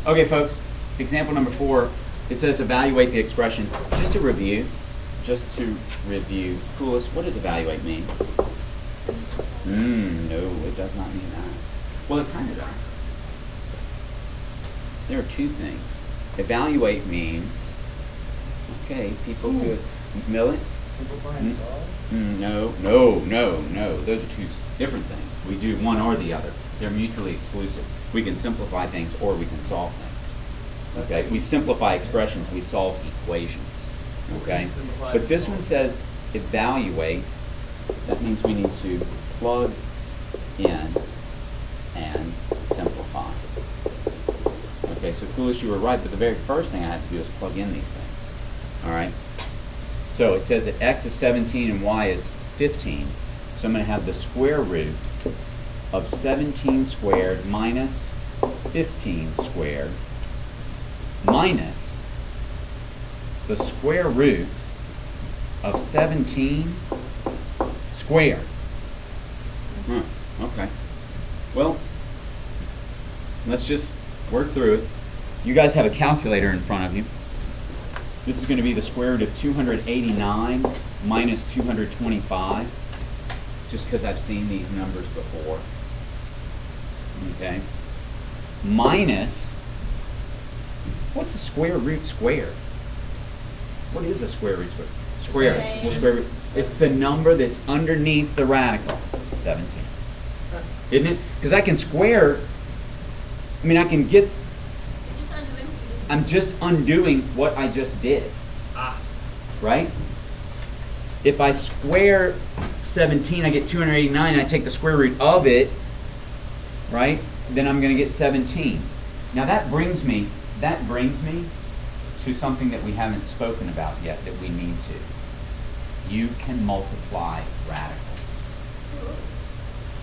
Okay, folks, example number 4, it says evaluate the expression. Just to review, Coolest, what does evaluate mean? No, it does not mean that. Well, it kind of does. There are two things. Evaluate means, okay, people could, Millie? Simplify and solve? No. Those are two different things. We do one or the other. They're mutually exclusive. We can simplify things or we can solve things. Okay? We simplify expressions. We solve equations. Okay? But this one says evaluate. That means we need to plug in and simplify. Okay, so Coolest, you were right, but the very first thing I have to do is plug in these things. All right? So it says that x is 17 and y is 15. So I'm going to have the square root of 17 squared minus 15 squared minus the square root of 17 squared. Okay. Well, let's just work through it. You guys have a calculator in front of you. This is going to be the square root of 289 minus 225, just because I've seen these numbers before. Okay. Minus, what's a square root squared? What is a square root squared? Square. Well, square root. It's the number that's underneath the radical, 17. Isn't it? Because I can square, I mean, I can get, I'm just undoing what I just did. Right? If I square 17, I get 289, and I take the square root of it, right? Then I'm going to get 17. Now that brings me to something that we haven't spoken about yet that we need to. You can multiply radicals.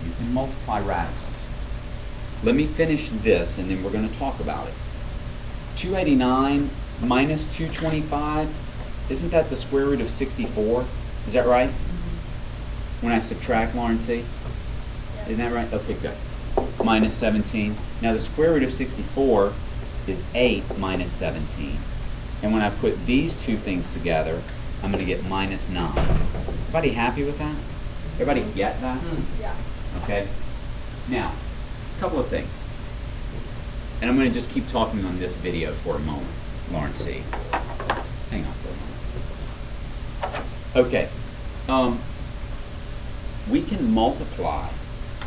You can multiply radicals. Let me finish this and then we're going to talk about it. 289 minus 225, isn't that the square root of 64? Is that right? When I subtract, Lauren C? Isn't that right? Okay, good. Minus 17. Now the square root of 64 is 8 minus 17. And when I put these two things together, I'm going to get minus 9. Everybody happy with that? Everybody get that? Yeah. Okay. Now, a couple of things. And I'm going to just keep talking on this video for a moment, Lauren C. Hang on for a moment. Okay. We can multiply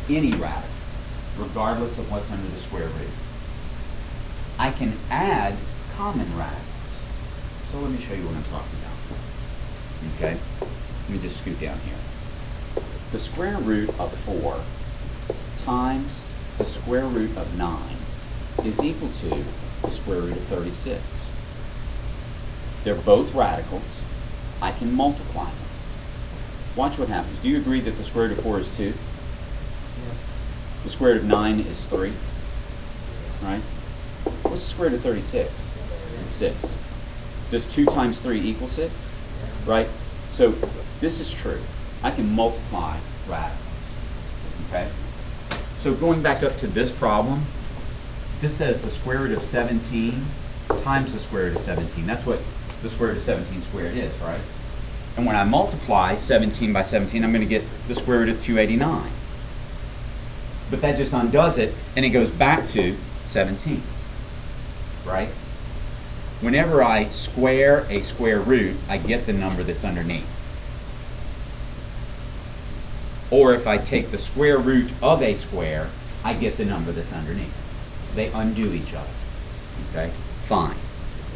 any radical, regardless of what's under the square root. I can add common radicals. So let me show you what I'm talking about. Okay? Let me just scoot down here. The square root of 4 times the square root of 9 is equal to the square root of 36. They're both radicals. I can multiply them. Watch what happens. Do you agree that the square root of 4 is 2? Yes. The square root of 9 is 3. Right? What's the square root of 36? 6. Does 2 times 3 equal 6? Right? So this is true. I can multiply radicals. Okay? So going back up to this problem, this says the square root of 17 times the square root of 17. That's what the square root of 17 squared is, right? And when I multiply 17 by 17, I'm going to get the square root of 289. But that just undoes it, and it goes back to 17, right? Whenever I square a square root, I get the number that's underneath. Or if I take the square root of a square, I get the number that's underneath. They undo each other. Okay? Fine.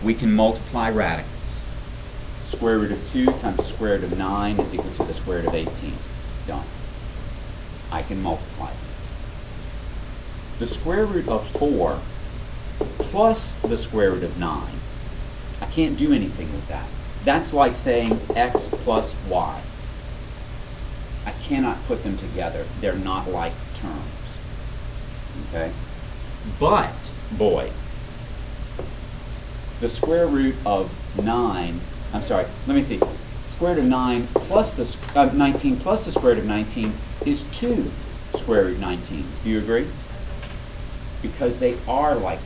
We can multiply radicals. Square root of 2 times the square root of 9 is equal to the square root of 18. Done. I can multiply them. The square root of 4 plus the square root of 9, I can't do anything with that. That's like saying x plus y. I cannot put them together. They're not like terms. Okay? But, boy, the square root of 9, I'm sorry, let me see. Square root of 9 plus the 19 plus the square root of 19 is 2 square root 19. Do you agree? Because they are like